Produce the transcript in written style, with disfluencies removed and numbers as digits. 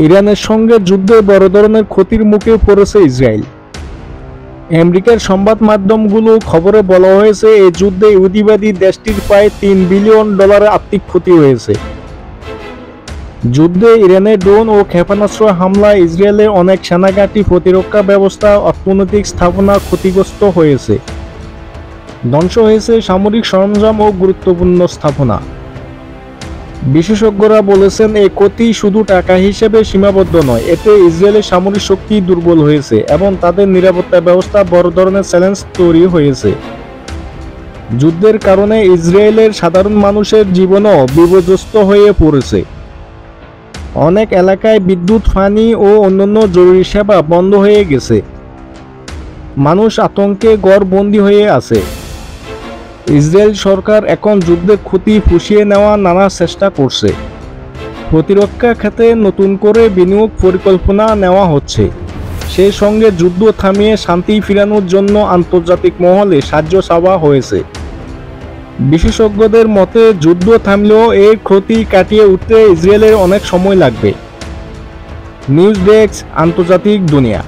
ইরানের সঙ্গে যুদ্ধে বড় ধরনের ক্ষতির মুখে পড়েছে ইসরায়েল। আমেরিকার সংবাদ মাধ্যমগুলো খবরে বলা হয়েছে, এই যুদ্ধে ইহুদিবাদী দেশটির প্রায় $3 বিলিয়ন আর্থিক ক্ষতি হয়েছে। যুদ্ধে ইরানের ড্রোন ও ক্ষেপণাস্ত্র হামলায় ইসরায়েলের অনেক সেনাঘাঁটি, প্রতিরক্ষা ব্যবস্থা, অর্থনৈতিক স্থাপনা ক্ষতিগ্রস্ত হয়েছে। ধ্বংস হয়েছে সামরিক সরঞ্জাম ও গুরুত্বপূর্ণ স্থাপনা। বিশেষজ্ঞরা বলেছেন, এই ক্ষতি শুধু টাকা হিসেবে সীমাবদ্ধ নয়, এতে ইসরায়েলের সামরিক শক্তি দুর্বল হয়েছে এবং তাদের নিরাপত্তা ব্যবস্থা বড় ধরনের চ্যালেঞ্জ তৈরি হয়েছে। যুদ্ধের কারণে ইসরায়েলের সাধারণ মানুষের জীবনও বিপর্যস্ত হয়ে পড়েছে। অনেক এলাকায় বিদ্যুৎ, পানি ও অন্যান্য জরুরি সেবা বন্ধ হয়ে গেছে। মানুষ আতঙ্কে ঘরবন্দি হয়ে আছে। ইসরায়েল সরকার এখন যুদ্ধের ক্ষতি পুষিয়ে নেওয়ার নানা চেষ্টা করছে। প্রতিরক্ষা খাতে নতুন করে বিনিয়োগ পরিকল্পনা নেওয়া হচ্ছে। সেই সঙ্গে যুদ্ধ থামিয়ে শান্তি ফিরানোর জন্য আন্তর্জাতিক মহলে সাহায্য চাওয়া হয়েছে। বিশেষজ্ঞদের মতে, যুদ্ধ থামলেও এই ক্ষতি কাটিয়ে উঠতে ইসরায়েলের অনেক সময় লাগবে। নিউজ ডেস্ক, আন্তর্জাতিক দুনিয়া।